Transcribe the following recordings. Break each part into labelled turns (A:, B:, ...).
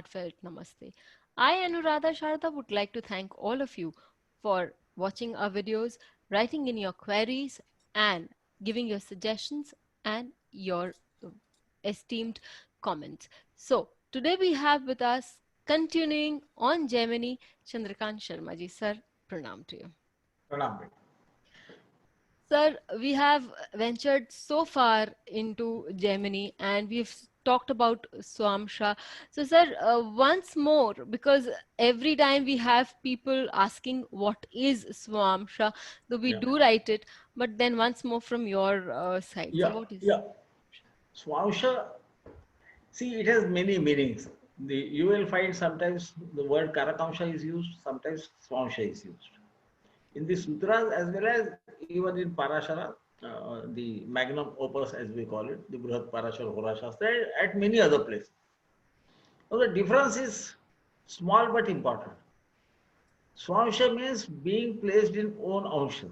A: heartfelt namaste. I, Anuradha Sharda, would like to thank all of you for watching our videos, writing in your queries, and giving your suggestions and your esteemed comments. So, today we have with us, continuing on Gemini, Chandrakant Sharma ji. Sir, pranam to you.
B: Pranam.
A: Sir, we have ventured so far into Gemini and we've talked about Swamsha. So, sir, once more, because every time we have people asking what is Swamsha, though we
B: Yeah.
A: do write it, but then once more from your side. Sir,
B: Yeah.
A: what is?
B: Yeah. Swamsha, see, it has many meanings. You will find sometimes the word Karakansha is used, sometimes Swamsha is used. In the sutras as well as even in Parashara, the magnum opus as we call it, the Brihat Parashara Hora Shastra, at many other places. Now the difference is small but important. Swamsha means being placed in own ansha.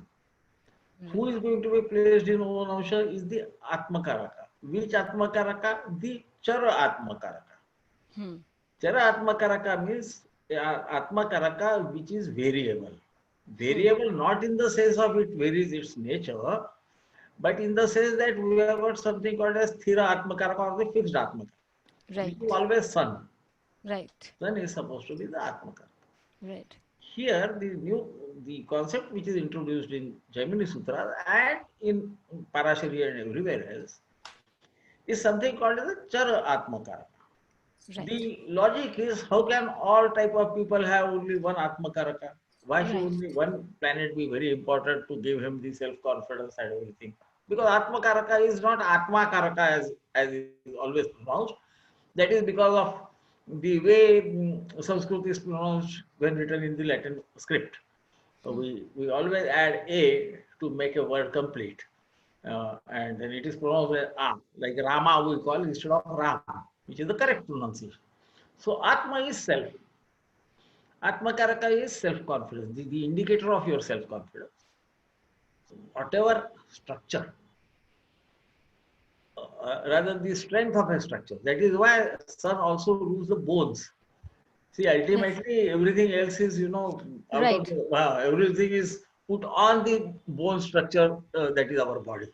B: Who
A: Right.
B: is going to be placed in own ansha is the Atmakaraka. Which Atmakaraka? The Chara Atmakaraka.
A: Hmm.
B: Chara Atmakaraka means Atmakaraka which is variable.
A: Hmm.
B: Variable not in the sense of it varies its nature, but in the sense that we have got something called as Thira Atmakaraka or the fixed Atmakaraka, which is
A: Right.
B: always Sun.
A: Right.
B: Sun is supposed to be the Atmakaraka.
A: Right.
B: Here, the concept which is introduced in Jaimini Sutra and in Parashari and everywhere else is something called as a Chara Atmakaraka.
A: Right.
B: The logic is how can all type of people have only one Atmakaraka? Why should
A: Right.
B: only one planet be very important to give him the self-confidence and everything? Because Atmakaraka is not Atmakaraka as is always pronounced. That is because of the way Sanskrit is pronounced when written in the Latin script. So
A: Hmm.
B: we always add A to make a word complete. And then it is pronounced as A, like Rama we call instead of Ram, which is the correct pronunciation. So Atma is self. Atmakaraka is self-confidence, the indicator of your self-confidence. Whatever structure, rather the strength of a structure. That is why sun also rules the bones. See,
A: Yes.
B: ultimately everything else is, out of
A: Right.
B: the, everything is put on the bone structure that is our body.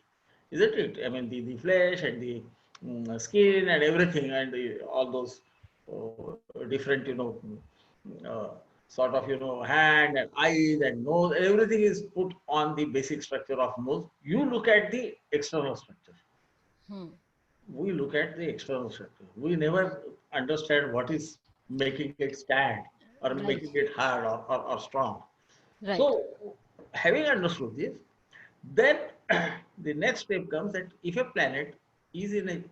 B: Isn't it? I mean, the flesh and the skin and everything and all those different, uh, sort of, hand and eyes and nose, everything is put on the basic structure of nose. You look at the external structure.
A: Hmm.
B: We look at the external structure. We never understand what is making it stand or making
A: Right.
B: it hard or strong.
A: Right.
B: So, having understood this, then the next step comes that if a planet is in a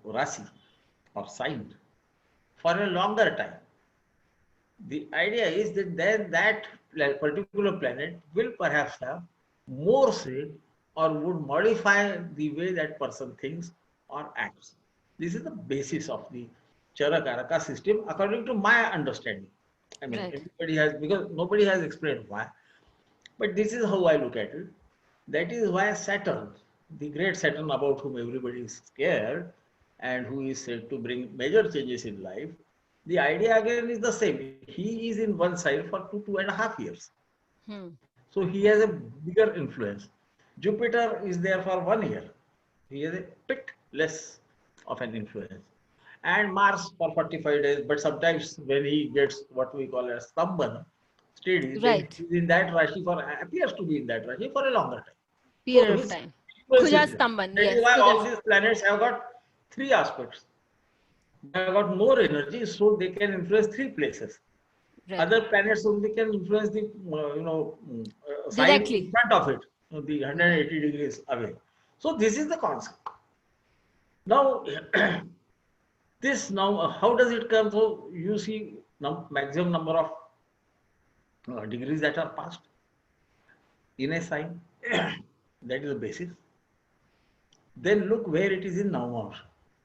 B: rasi or sign for a longer time, the idea is that then that particular planet will perhaps have more say or would modify the way that person thinks or acts. This is the basis of the Charakaraka system according to my understanding. I mean,
A: Right.
B: everybody has, because nobody has explained why, but this is how I look at it. That is why Saturn, the great Saturn about whom everybody is scared and who is said to bring major changes in life, the idea again is the same. He is in one side for 2.5 years.
A: Hmm.
B: So he has a bigger influence. Jupiter is there for 1 year. He has a bit less of an influence. And Mars for 45 days, but sometimes when he gets what we call as Stambhana, steady, then
A: Right.
B: he is in that Rashi for, appears to be in that Rashi for a longer time. So
A: Period of
B: his
A: time.
B: influence
A: Kuja
B: is there.
A: Stamban.
B: That is
A: Yes.
B: why
A: Kuja.
B: all these planets have got three aspects. They have got more energy, so they can influence three places.
A: Right.
B: Other planets only can influence the sign in
A: Directly.
B: front of it, the
A: Right.
B: 180 degrees away. So this is the concept. Now, this now how does it come? So you see maximum number of degrees that are passed in a sign. That is the basis. Then look where it is in Navamsha.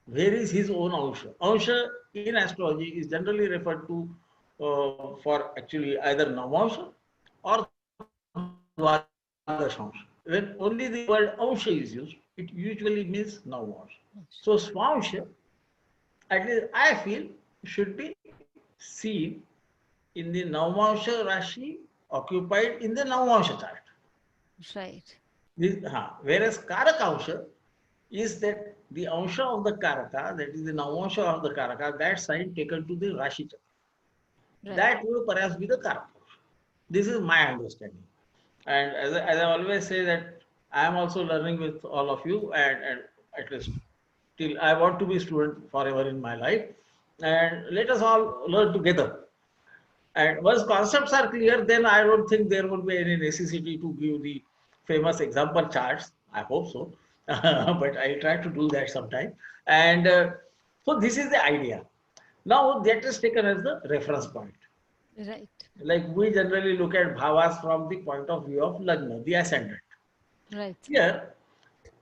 B: Where is his own Ansha? Ansha in astrology is generally referred to for actually either Navamsha or Dwadashamsha. When only the word Ansha is used, it usually means Navamsha. So Swamsha at least I feel, should be seen in the Navamsha Rashi occupied in the Navamsha chart.
A: Right.
B: Whereas Karakansha is that the Ansha of the Karaka, that is the Navamsha of the Karaka, that sign taken to the Rashi chart.
A: Right.
B: That will perhaps be the Karakansha. This is my understanding. And as I always say that I am also learning with all of you, and at least till I want to be student forever in my life. And let us all learn together. And once concepts are clear, then I don't think there will be any necessity to give the famous example charts. I hope so, but I try to do that sometime. And so this is the idea. Now that is taken as the reference point.
A: Right.
B: Like we generally look at bhavas from the point of view of lagna, the ascendant.
A: Right.
B: Here,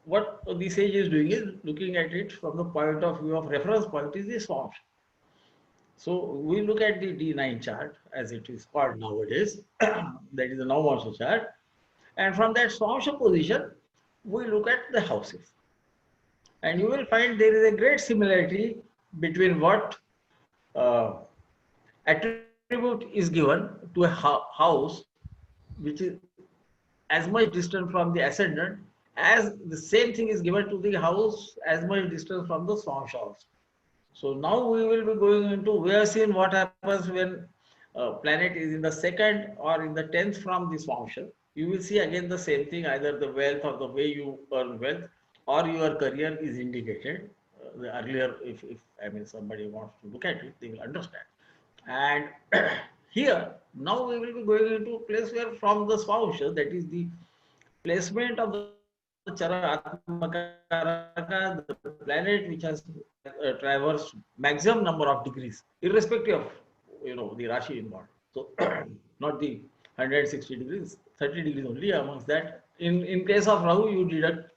B: what the sage is doing is looking at it from the point of view of reference point is the swamp. So we look at the D9 chart as it is called nowadays, that is the Navamsha chart, and from that Swamsha position, we look at the houses. And you will find there is a great similarity between what uh, attribute is given to a house which is as much distant from the ascendant as the same thing is given to the house as much distance from the Swamsha house. So now we will be going into, we have seen what happens when a planet is in the second or in the 10th from this function. You will see again the same thing, either the wealth or the way you earn wealth or your career is indicated. The earlier, if I mean somebody wants to look at it, they will understand. And here, now we will be going into a place where from the function, that is the placement of the Chara Atmakaraka, the planet which has traversed maximum number of degrees, irrespective of the Rashi involved. So not the 160 degrees, 30 degrees only amongst that. In case of Rahu, you deduct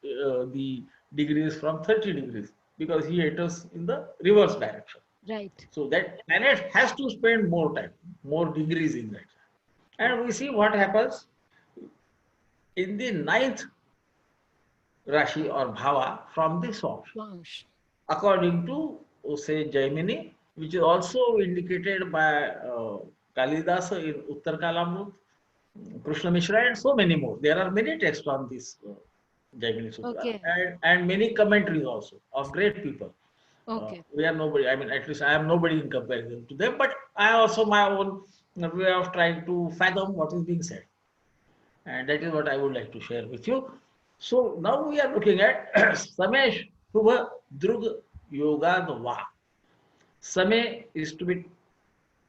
B: the degrees from 30 degrees because he enters in the reverse direction.
A: Right.
B: So that planet has to spend more time, more degrees in that. And we see what happens in the ninth Rashi or Bhava from the source.
A: Vansh.
B: According to, say, Jaimini, which is also indicated by Kalidasa in Uttar Kalamrut, Krishna Mishra, and so many more. There are many texts on this Jaimini Sutra
A: Okay.
B: and many commentaries also of great people.
A: Okay.
B: We are nobody, I mean, at least I am nobody in comparison to them, but I also my own way of trying to fathom what is being said. And that is what I would like to share with you. So now we are looking at Samesh Shubha Drug Yoga Va. Same is to be,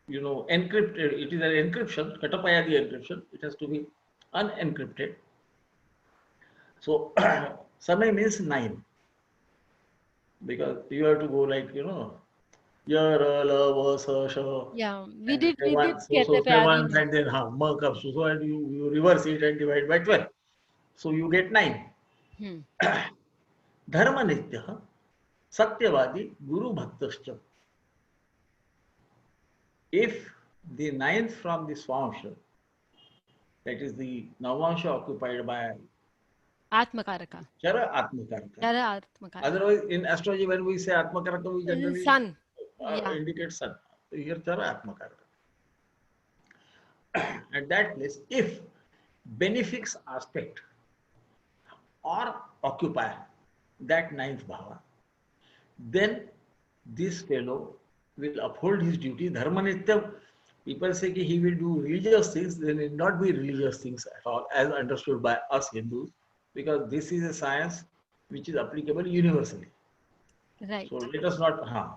B: encrypted. It is an encryption, Katapayadi encryption. It has to be unencrypted. So Same means 9 because you have to go like, Yara, lava, sa, sha,
A: Yeah. We
B: and
A: did. We did
B: seven, so
A: कहते प्यारी
B: 7,
A: में.
B: and then ma comes. So and you reverse it and divide by 12. So you get 9.
A: Hmm.
B: धर्मनित्यः सत्यवादी गुरु भक्तश्च. If the ninth from the Swamsha, that is the Navansha occupied by
A: आत्मकारका.
B: Chara Atmakaraka.
A: Chara आत्मकारका.
B: Otherwise, in astrology, when we say Atmakaraka, we generally
A: Sun. Yeah.
B: indicate Sun. So here Chara Atmakaraka. At that place, if benefics aspect or occupy that ninth bhava, then this fellow will uphold his duty. Dharmanitya, people say he will do religious things, then it will not be religious things at all, as understood by us Hindus, because this is a science which is applicable universally.
A: Right.
B: So let us not harm.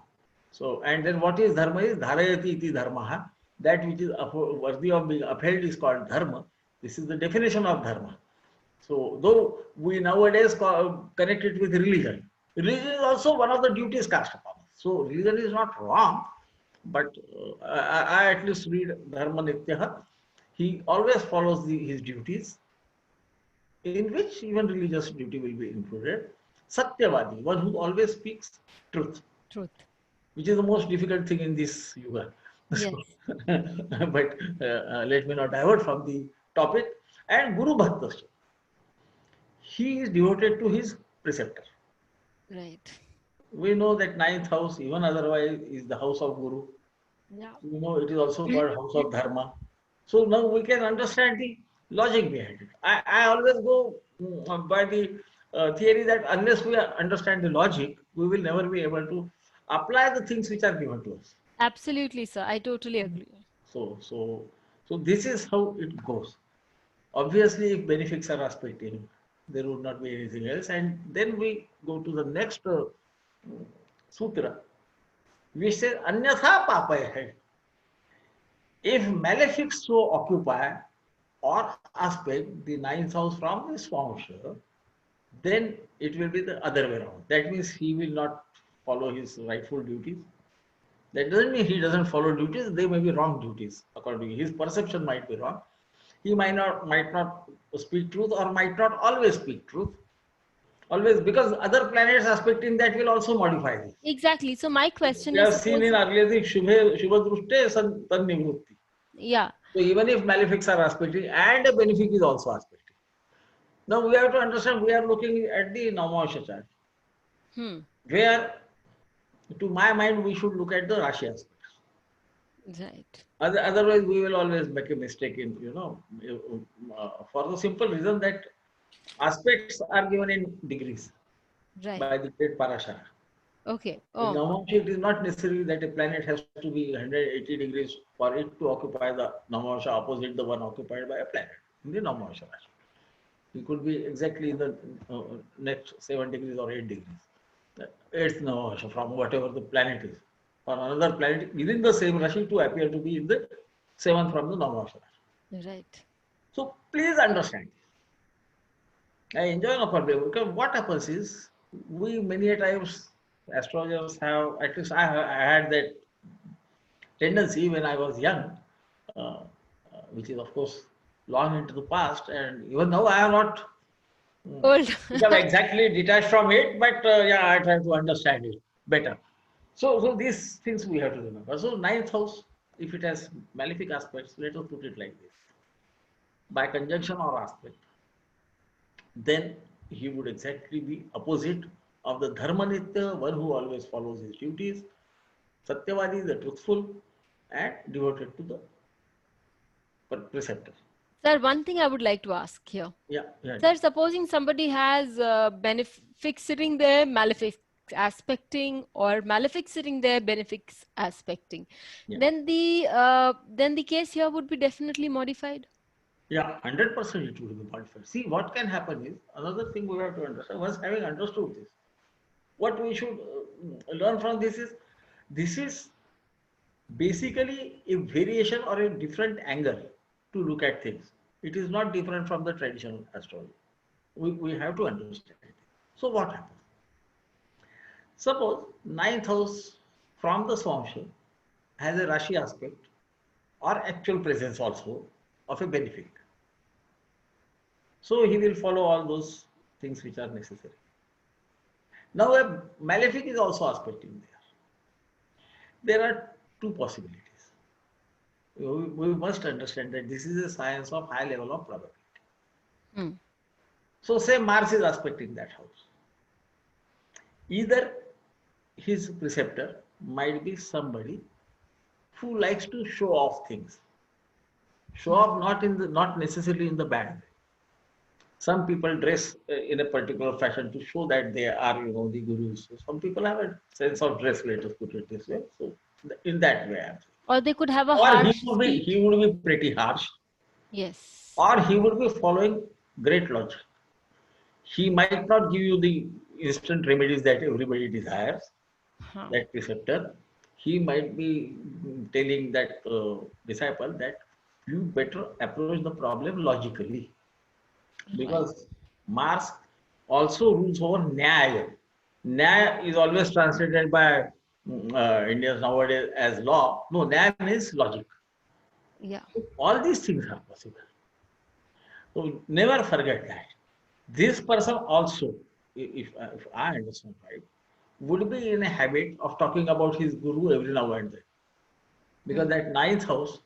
B: So, and then what is dharma is dharayati iti dharma. That which is worthy of being upheld is called dharma. This is the definition of dharma. So, though we nowadays connect it with religion, religion is also one of the duties cast upon us. So, religion is not wrong, but I at least read Dharma Nityaha. He always follows his duties, in which even religious duty will be included. Satyavadi, one who always speaks truth,
A: Truth.
B: which is the most difficult thing in this yuga.
A: Yes.
B: So, but let me not divert from the topic. And Guru Bhaktasya, he is devoted to his preceptor.
A: Right.
B: we know that ninth house, even otherwise, is the house of Guru.
A: Yeah.
B: It is also called house of Dharma. So now we can understand the logic behind it. I always go by the theory that unless we understand the logic, we will never be able to apply the things which are given to us.
A: Absolutely, sir. I totally agree.
B: So, so, so this is how it goes. Obviously, if benefics are aspecting, there would not be anything else. And then we go to the next sutra, which says, Anyatha papaya hai. If malefics so occupy or aspect the ninth house from the sponsor, then it will be the other way around. That means he will not follow his rightful duties. That doesn't mean he doesn't follow duties. They may be wrong duties according to his perception might be wrong. He might not speak truth or might not always speak truth. Always because other planets aspecting that will also modify this.
A: Exactly. So my question
B: We
A: is,
B: have seen
A: suppose,
B: in earlier the Shubha Drushte Tan Nivrutti.
A: yeah.
B: So even if malefics are aspecting and a benefic is also aspecting. Now we have to understand we are looking at the Navamsha chart,
A: Hmm.
B: where to my mind we should look at the Rashi aspects.
A: Right.
B: Otherwise we will always make a mistake in, for the simple reason that aspects are given in degrees
A: Right.
B: by the great Parashara.
A: Okay.
B: In
A: Oh,
B: Navamsha, it is not necessary that a planet has to be 180 degrees for it to occupy the Navamsha opposite the one occupied by a planet in the Navamsha Rashi. It could be exactly in the next 7 degrees or 8 degrees. The eighth Navamsha from whatever the planet is. Or another planet within the same Rashi to appear to be in the seventh from the Navamsha Rashi.
A: right.
B: So please understand this. I enjoy no problem because what happens is we many a times astrologers have at least I had that tendency when I was young, which is of course long into the past, and even now I am not
A: Old.
B: become exactly detached from it, but yeah, I try to understand it better. So these things we have to remember. So ninth house, if it has malefic aspects, let us put it like this: by conjunction or aspect, then he would exactly be opposite of the Dharmanitya, one who always follows his duties, Satyavadi, the truthful, and devoted to the preceptor.
A: Sir, one thing I would like to ask here.
B: Yeah, yeah,
A: Sir, supposing somebody has benefic sitting there, malefic aspecting, or malefic sitting there, benefic aspecting,
B: yeah.
A: then the case here would be definitely modified.
B: Yeah, 100% it will be modified. See, what can happen is another thing we have to understand. Once having understood this, what we should learn from this is basically a variation or a different angle to look at things. It is not different from the traditional astrology. We have to understand it. So what happens? Suppose ninth house from the Swamsha has a Rashi aspect or actual presence also of a benefic. So he will follow all those things which are necessary. Now a malefic is also aspecting there. There are two possibilities. We must understand that this is a science of high level of probability.
A: Hmm.
B: So say Mars is aspecting that house. Either his preceptor might be somebody who likes to show off things. Show
A: Hmm.
B: off not necessarily in the bad way. Some people dress in a particular fashion to show that they are the gurus. So some people have a sense of dress. Let us put it this way. So in that way, I'm saying.
A: Or they could have a
B: Or
A: harsh
B: he
A: speech.
B: would be pretty harsh,
A: Yes.
B: or he would be following great logic. He might not give you the instant remedies that everybody desires.
A: Huh.
B: That preceptor, he might be telling that disciple that you better approach the problem logically,
A: Right.
B: because Mars also rules over Nyaya. Nyaya is always translated by Indians nowadays as law. No, Nyaya means logic.
A: Yeah.
B: All these things are possible. So never forget that. This person also, if I understand right, would be in a habit of talking about his guru every now and then. Because
A: Hmm.
B: that ninth house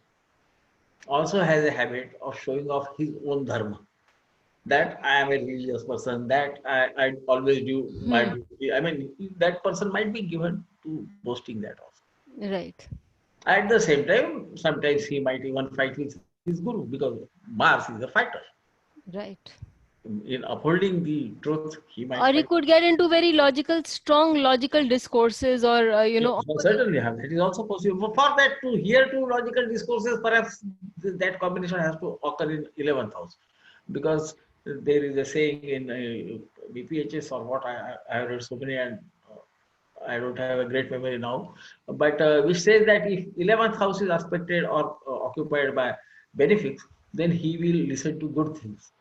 B: also has a habit of showing off his own dharma. that I am a religious person, that I always do my
A: Hmm.
B: duty. I mean, that person might be given to boasting that also.
A: Right.
B: At the same time, sometimes he might even fight with his guru because Mars is a fighter.
A: Right.
B: In upholding the truth, he might
A: Or
B: fight.
A: he could get into very logical, strong logical discourses, or
B: Yeah,
A: opposite.
B: certainly, have. That is also possible. For that to hear two logical discourses, perhaps that combination has to occur in 11th house, because there is a saying in BPHS or what I have read so many, and I don't have a great memory now, but which says that if 11th house is aspected or occupied by benefics, then he will listen to good things,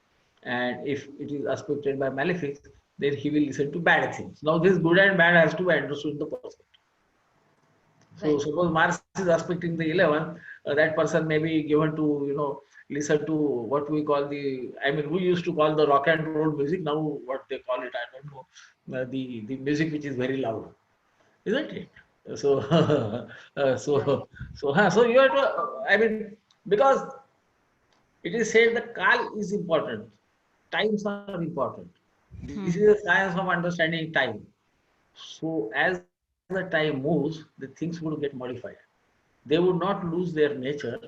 B: and if it is aspected by malefics, then he will listen to bad things. Now, this good and bad has to be understood in the perspective. So
A: Right.
B: suppose Mars is aspecting the 11th, that person may be given to, listen to what we call the, I mean, we used to call the rock and roll music. Now what they call it, I don't know. The music which is very loud, isn't it? So,
A: Right.
B: so you have to, I mean, because it is said the call is important, times are important. This is a
A: Hmm.
B: science of understanding time. So as the time moves, the things would get modified. They would not lose their nature,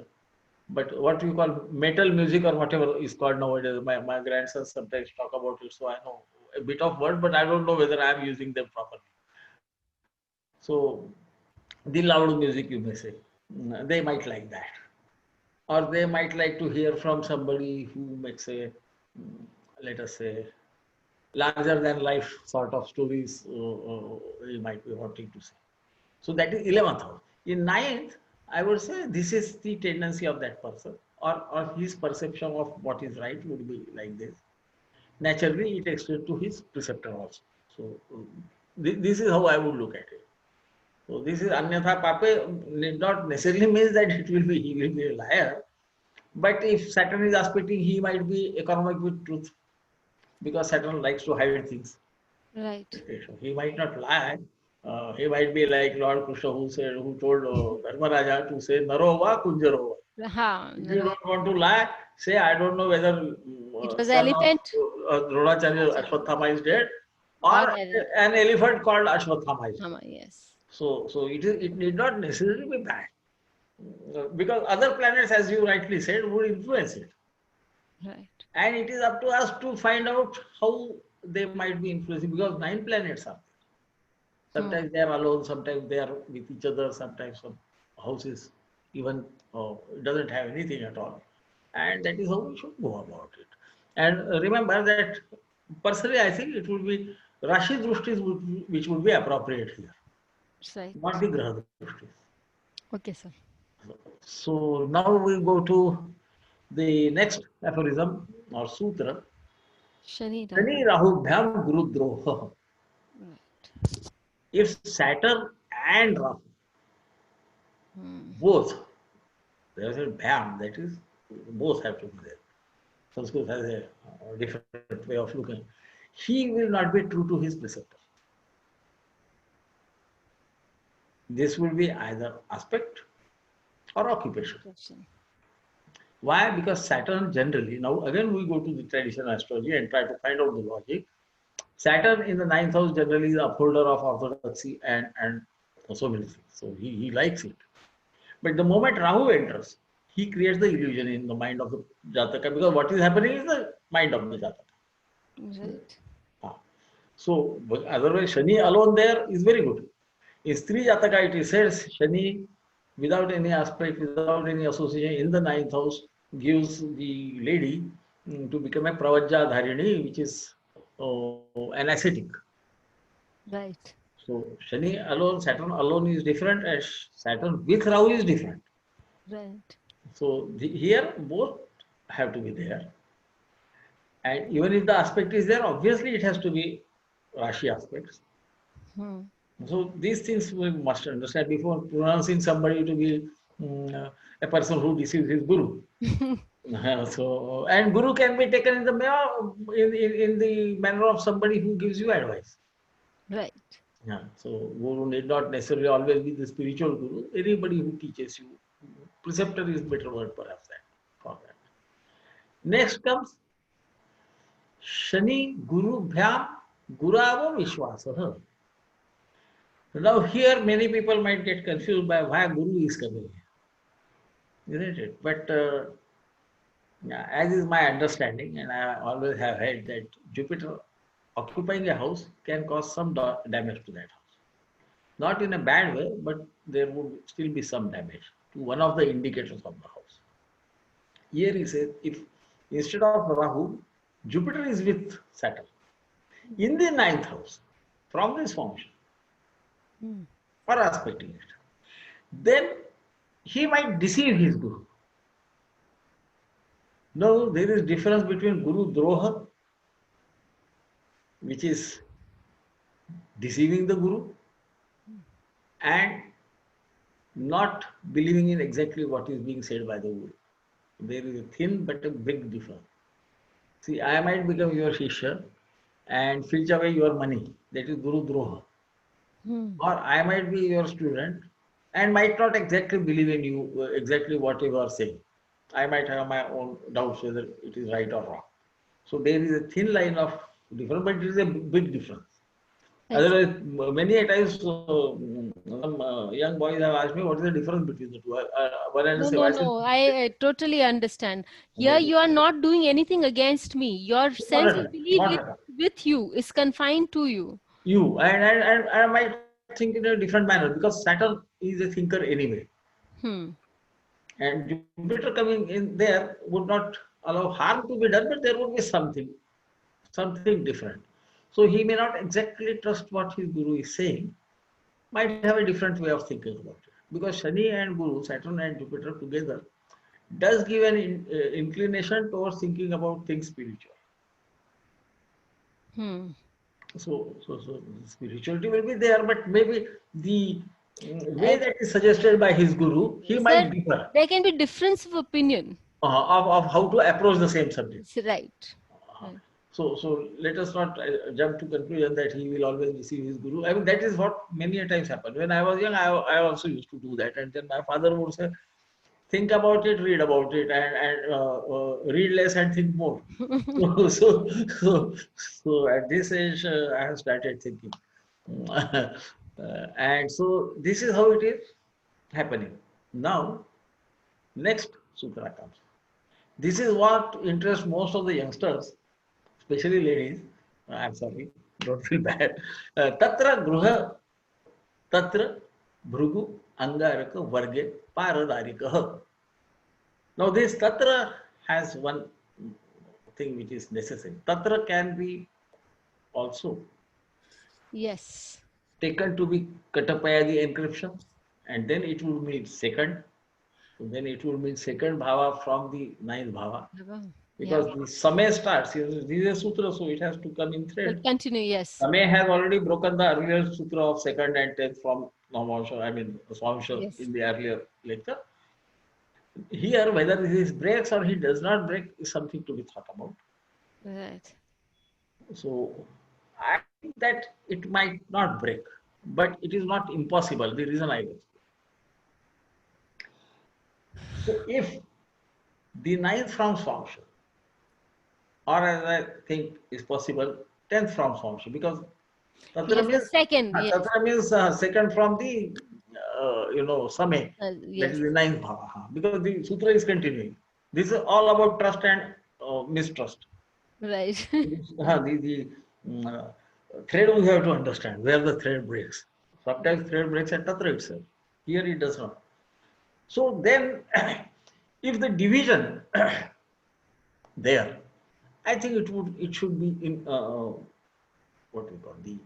B: but what we call metal music or whatever is called nowadays. My grandsons sometimes talk about it, so I know a bit of word, but I don't know whether I am using them properly. So the loud music, you may say, they might like that, or they might like to hear from somebody who makes a, let us say, larger than life sort of stories. You might be wanting to say. So that is 11th house. In ninth, I would say this is the tendency of that person, or his perception of what is right would be like this. Naturally, it extends to his preceptor also. So this is how I would look at it. So this is Anyatha Pape need not necessarily means that it will be he will be a liar. But if Saturn is aspecting, he might be economic with truth because Saturn likes to hide things.
A: Right.
B: Okay, so he might not lie. He might be like Lord Krishna who told Dharmaraja to say Narova Kunjarova.
A: Ha.
B: If you don't want to lie, say I don't know whether
A: It was
B: son of
A: elephant.
B: Dronacharya Ashwatthama is dead
A: Or
B: or an elephant called Ashwatthama is dead.
A: yes.
B: So it need not necessarily be bad. Because other planets, as you rightly said, would influence it.
A: Right.
B: And it is up to us to find out how they might be influencing because 9 planets are there.
A: Hmm.
B: Sometimes they are alone, sometimes they are with each other, sometimes some houses even it doesn't have anything at all. And that is how we should go about it. And remember that personally, I think it would be Rashi Drushtis which would be appropriate here,
A: Right.
B: not the Graha Drushtis.
A: Okay, sir.
B: So now we go to the next aphorism or sutra.
A: Shani
B: Shani
A: Rahu.
B: Rahu Bhyam Guru Droha.
A: Right.
B: If Saturn and Rahu
A: Hmm.
B: both, there is a Bhyam, that is, both have to be there. Sanskrit has a different way of looking. He will not be true to his preceptor. This will be either aspect or occupation.
A: Question.
B: Why? Because Saturn generally, now again we go to the traditional astrology and try to find out the logic. Saturn in the ninth house generally is the upholder of orthodoxy and so many things. So he likes it. But the moment Rahu enters, he creates the illusion in the mind of the Jataka because what is happening is the mind of the Jataka.
A: Right.
B: Ah. So otherwise, Shani alone there is very good. In Stri Jataka, it is said Shani, without any aspect, without any association in the ninth house, gives the lady to become a Pravajja Dharini, which is an ascetic.
A: Right.
B: So Shani alone, Saturn alone is different, and Saturn with Rahu is different.
A: Right.
B: So here both have to be there. And even if the aspect is there, obviously it has to be Rashi aspects.
A: Hmm.
B: So these things we must understand before pronouncing somebody to be a person who deceives his guru. So and guru can be taken in the in the manner of somebody who gives you advice.
A: Right.
B: Yeah. So guru need not necessarily always be the spiritual guru. Anybody who teaches you, preceptor is better word perhaps that for that. Next comes Shani Guru Bhyam Guravo Vishwasah. Now here many people might get confused by why Guru is coming here, isn't it? But yeah, as is my understanding, and I always have heard that Jupiter occupying a house can cause some damage to that house. Not in a bad way, but there would still be some damage to one of the indicators of the house. Here he says, if instead of Rahu, Jupiter is with Saturn in the ninth house from this function
A: Hmm.
B: or aspecting it, then he might deceive his Guru. Now there is difference between Guru Droha, which is deceiving the Guru, and not believing in exactly what is being said by the Guru. There is a thin but a big difference. See, I might become your Shishya and filch away your money. That is Guru Droha.
A: Hmm.
B: Or I might be your student and might not exactly believe in you, exactly what you are saying. I might have my own doubts whether it is right or wrong. So there is a thin line of difference, but it is a big difference.
A: Ex-
B: Otherwise, many a times some young boys have asked me what is the difference between the two. One and the
A: No,
B: same.
A: no,
B: I said,
A: no. I totally understand. Here,
B: maybe
A: you are not doing anything against me. Your
B: not
A: sense
B: at
A: of
B: all,
A: belief
B: not
A: is
B: at all.
A: with you, is confined to you.
B: You and I might think in a different manner because Saturn is a thinker anyway.
A: Hmm.
B: And Jupiter coming in there would not allow harm to be done, but there would be something different. So he may not exactly trust what his Guru is saying, might have a different way of thinking about it. Because Shani and Guru, Saturn and Jupiter together, does give an inclination towards thinking about things spiritual.
A: Hmm.
B: So spirituality will be there, but maybe the way
A: Uh,
B: that is suggested by his Guru, he
A: sir,
B: might differ
A: there can be difference of opinion.
B: of how to approach the same subject.
A: It's right. Right.
B: So let us not jump to conclusion that he will always receive his guru. I mean, that is what many a times happened. When I was young, I also used to do that. And then my father would say, think about it, and read less and think more. So, so, so at this age, I have started thinking. And so this is how it is happening. Now, next sutra comes. This is what interests most of the youngsters, especially ladies. I'm sorry, don't feel bad. Tatra gruha, tatra bhrugu angaraka varge paradarika. Now this tatra has one thing which is necessary. Tatra can be also
A: Yes.
B: taken to be Katapayadi encryption, and then it will mean second. So then it will mean second bhava from the ninth bhava.
A: Yeah.
B: Because the Samay starts, this is a sutra, so it has to come in
A: Will
B: thread.
A: continue. Yes.
B: Samay has already broken the earlier sutra of second and tenth from Namansha, I mean Swamsha
A: Yes.
B: in the earlier lecture. Here, whether this breaks or he does not break is something to be thought about.
A: Right.
B: So I think that it might not break, but it is not impossible. The reason I will. So if the ninth from Swamsha, or as I think is possible, tenth from Swamsha, because Tatra
A: Yes. The
B: means
A: second. Yes.
B: second from the Samay, that is
A: Yes.
B: the ninth bhava. Because the sutra is continuing. This is all about trust and mistrust.
A: Right.
B: The thread we have to understand where the thread breaks. Sometimes thread breaks at Tatra itself. Here it does not. So then, if the division there, I think it should be in what we call the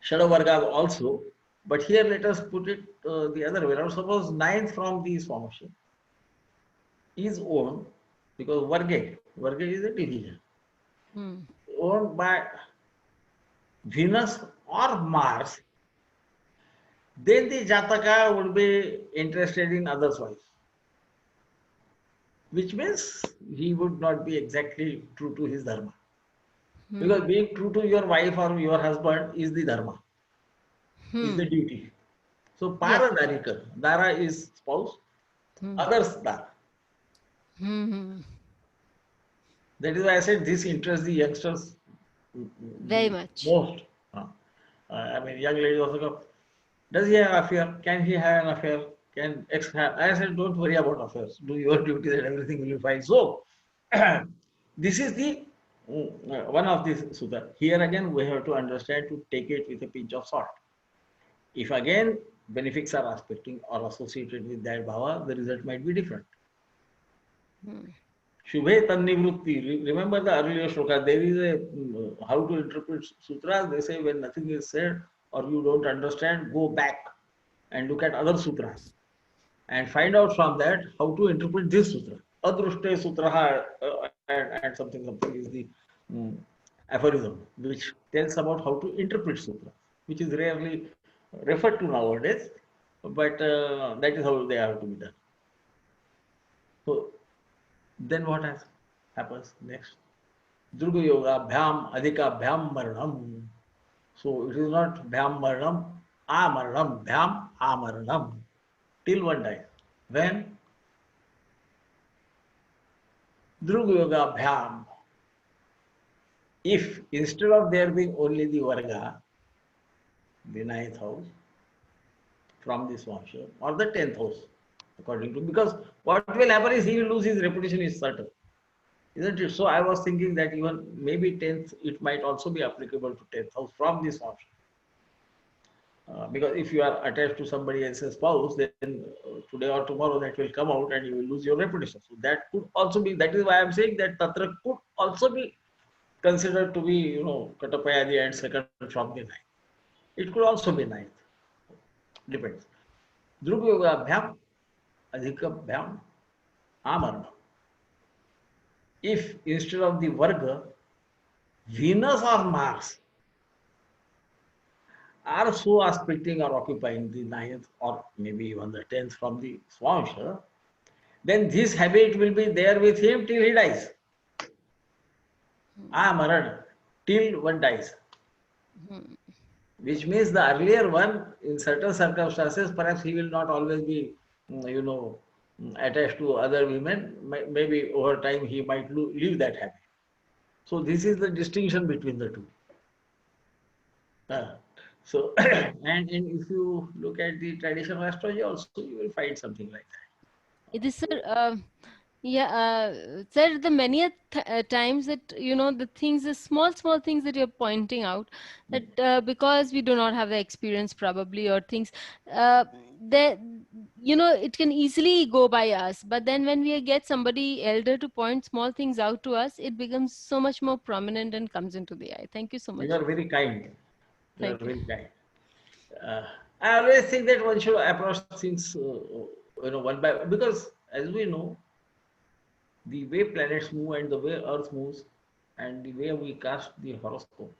B: Shadavarga also, but here let us put it the other way around. Suppose ninth from these formation is owned because Varga is a division,
A: Hmm.
B: owned by Venus or Mars, then the Jataka would be interested in others' wives, which means he would not be exactly true to his dharma.
A: Hmm.
B: Because being true to your wife or your husband is the dharma, is the
A: Hmm.
B: duty. So
A: Yes.
B: Paradarika, Dara is spouse,
A: Hmm.
B: others Dara.
A: Hmm. Hmm.
B: That is why I said this interests the youngsters
A: Very
B: the
A: much.
B: most. Uh, I mean, young ladies also go, does he have an affair? Can he have an affair? Can X have? I said, don't worry about affairs. Do your duties and everything will be fine. So, this is the one of these sutta. Here again, we have to understand to take it with a pinch of salt. If again benefits are aspecting or associated with that bhava, the result might be different.
A: Hmm.
B: Shubhe Tannivrutti. Remember the earlier shloka. There is a how to interpret sutras. They say when nothing is said or you don't understand, go back and look at other sutras and find out from that how to interpret this sutra. Adrushte sutra and something is the um, aphorism which tells about how to interpret sutra, which is rarely referred to nowadays, but that is how they have to be done. So then what happens next? Dhruva Yoga Bhyam Adhika Bhyam Maranam. So it is not Bhyam Maranam, Amaranam, Bhyam Amaranam till one dies. When Dhruva Yoga Bhyam, if instead of there being only the Varga, the ninth house from this Vamsha, or the 10th house, according to, because what will happen is he will lose his reputation is certain, isn't it? So I was thinking that even maybe 10th, it might also be applicable to 10th house from this Vamsha. Because if you are attached to somebody else's spouse, then today or tomorrow that will come out and you will lose your reputation. So that could also be, that is why I am saying that Tatra could also be considered to be, Katapayadi and second from the ninth. It could also be ninth. Depends. Drupyogabhyam, Adhikabhyam, Amarna. If instead of the Varga, Venus or Mars are so aspecting or occupying the ninth or maybe even the 10th from the Swamsha, then this habit will be there with him till he dies. Amaran, till one dies.
A: Hmm.
B: Which means the earlier one, in certain circumstances, perhaps he will not always be, attached to other women. Maybe over time he might leave that habit. So this is the distinction between the two. Uh, so, and if you look at the traditional astrology, also you will find something like that.
A: It is, sir. Yeah, sir. The many times that the things, the small things that you're pointing out, that because we do not have the experience, probably, or things, that it can easily go by us. But then when we get somebody elder to point small things out to us, it becomes so much more prominent and comes into the eye. Thank you so
B: You
A: much.
B: are very kind. You are
A: Thank you.
B: very kind. Uh, I always think that one should approach things, one by, because as we know, the way planets move and the way Earth moves, and the way we cast the horoscope.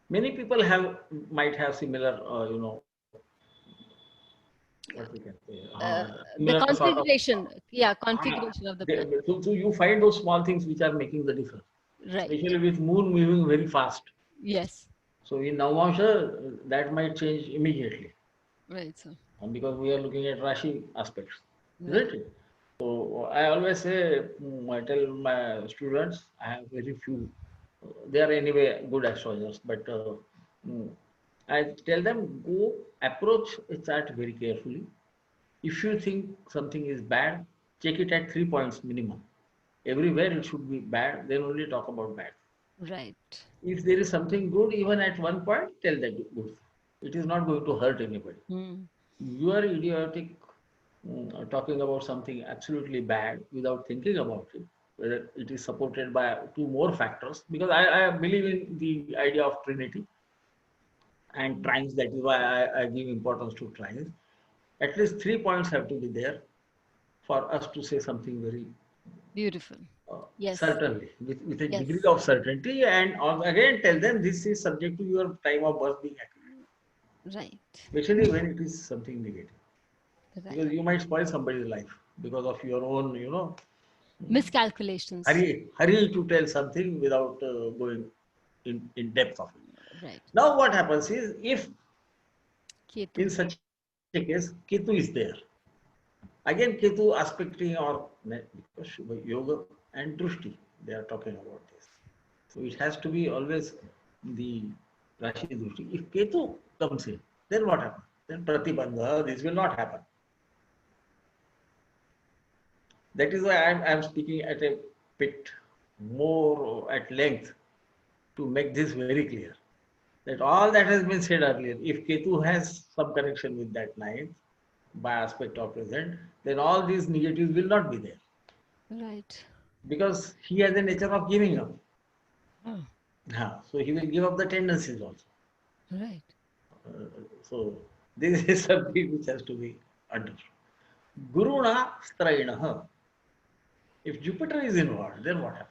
B: Many people might have similar, what we can say,
A: The
B: similar sort of.
A: configuration, yeah,
B: Uh,
A: configuration of the planet.
B: so you find those small things which are making the difference,
A: Right.
B: especially with Moon moving very fast.
A: Yes.
B: So in Navamsha, that might change immediately.
A: Right, sir.
B: Because we are looking at Rashi aspects,
A: Right.
B: isn't it? So I always say, I tell my students, I have very few. They are anyway good astrologers, but mm, I tell them go approach a chart very carefully. If you think something is bad, check it at 3 points minimum. Everywhere it should be bad, then only talk about bad.
A: Right.
B: If there is something good, even at one point, tell that good. It is not going to hurt anybody.
A: Hmm.
B: You are idiotic talking about something absolutely bad without thinking about it, whether it is supported by two more factors, because I believe in the idea of Trinity and trines. That is why I give importance to trines. At least 3 points have to be there for us to say something very
A: Beautiful. Yes.
B: certainly, with a degree
A: Yes.
B: of certainty, and again tell them this is subject to your time of birth being accurate,
A: Right.
B: especially when it is something negative,
A: Right.
B: because you might spoil somebody's life because of your own,
A: Miscalculations.
B: hurry to tell something without going in depth of it.
A: Right.
B: Now, what happens is if
A: Ketu.
B: in such a case Ketu is there, again Ketu aspecting or yoga and drushti. they are talking about this. So it has to be always the Rashi Drushti. If Ketu comes in, then what happens? Then Pratibandha, this will not happen. That is why I'm speaking at a bit more at length to make this very clear. That all that has been said earlier, if Ketu has some connection with that ninth by aspect of present, then all these negatives will not be there
A: Right.
B: because he has a nature of giving up.
A: Oh,
B: So he will give up the tendencies also.
A: right.
B: So this is something which has to be understood. Guruna Strainaha. If Jupiter is involved, then what happens?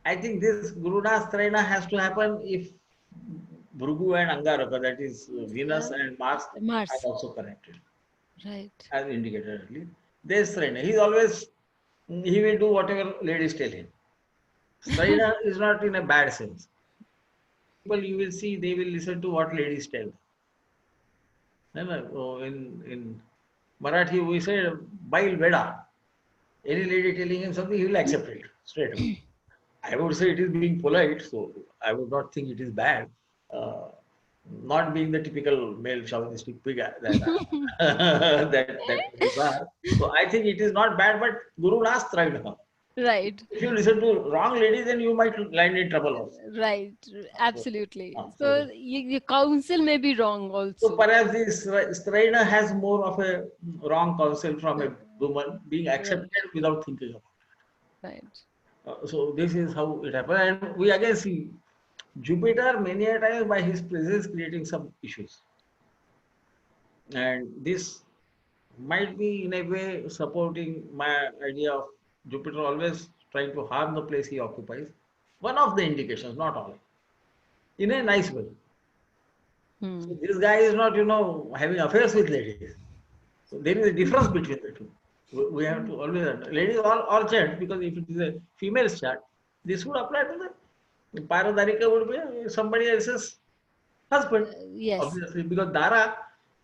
B: I think this Guruna Straina has to happen if Bhrugu and Angaraka, that is Venus
A: Yeah.
B: and Mars, are
A: Mars.
B: also connected,
A: Right.
B: as indicated earlier. There's Straina. He's always, he will do whatever ladies tell him. Straina is not in a bad sense. People you will see, they will listen to what ladies tell. In Marathi, we say, Bail Veda. Any lady telling him something, he will accept it straight away. I would say it is being polite, so I would not think it is bad. Uh, Not being the typical male chauvinistic pig that ladies are. So I think it is not bad, but Guru Nas Trainaha.
A: Right.
B: If you listen to wrong lady, then you might land in trouble also.
A: Right.
B: So,
A: Absolutely.
B: so,
A: So your counsel may be wrong
B: so
A: also.
B: perhaps this Straina has more of a wrong counsel from a woman being
A: Right.
B: accepted without thinking about
A: Right.
B: it. So this is how it happened. And we again see Jupiter many a times by his presence creating some issues. And this might be in a way supporting my idea of Jupiter always trying to harm the place he occupies. One of the indications, not all, in a nice way. So
A: Hmm.
B: this guy is not, having affairs with ladies. So there is a difference between the two. We have to always, ladies all chant because if it is a female's chart, this would apply to the Paradarika would be somebody else's husband,
A: Yes.
B: obviously, because Dara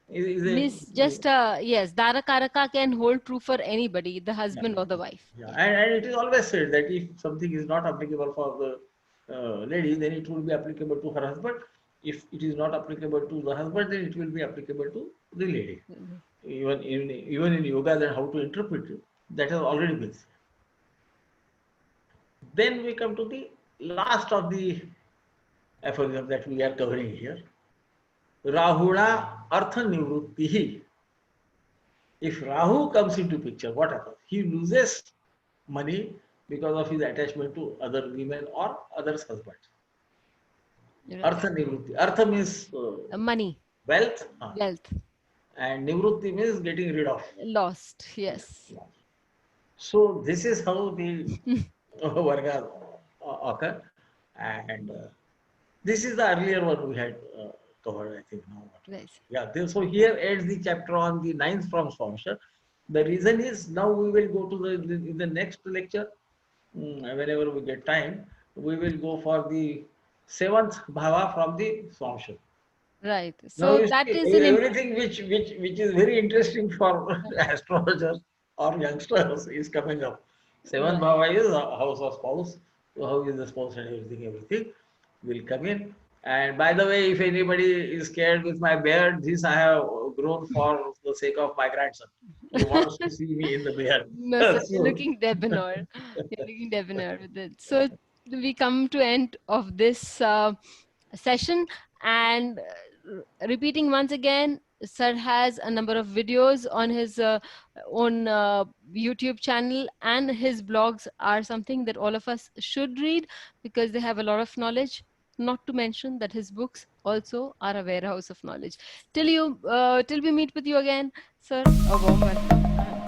B: is a
A: Means just yes, Darakaraka can hold true for anybody, the
B: yeah,
A: husband or the wife.
B: yeah. And it is always said that if something is not applicable for the lady, then it will be applicable to her husband. If it is not applicable to the husband, then it will be applicable to the lady. Even in yoga, then how to interpret it, that has already been said. Then we come to the last of the aphorism that we are covering here. Rahuna Artha Nivrutti. If Rahu comes into picture, what happens? He loses money because of his attachment to other women or others' husbands.
A: Right.
B: Artha Nivrutti. Artha means
A: Money,
B: wealth,
A: wealth,
B: and Nivrutti means getting rid of.
A: lost.
B: Yeah.
A: Yes.
B: So this is how the Varga occur, and this is the earlier one we had covered, I think. Now,
A: Nice.
B: yeah. So here ends the chapter on the ninth from Swamsha. The reason is now we will go to in the next lecture, whenever we get time, we will go for the seventh bhava from the Swamsha.
A: Right.
B: Now
A: So
B: you
A: that
B: see
A: is an
B: everything which is very interesting for astrologers or youngsters is coming up. Seventh
A: right.
B: bhava is a house of spouse. So how is the spouse and everything will come in. And by the way, if anybody is scared with my beard, this I have grown for the sake of my grandson. He wants to see me in the beard.
A: No, sir, you're
B: So,
A: looking debonair. You're looking debonair with it. So we come to end of this session, and repeating once again, sir has a number of videos on his own YouTube channel, and his blogs are something that all of us should read because they have a lot of knowledge. Not to mention that his books also are a warehouse of knowledge. Till we meet with you again, sir, a warm welcome.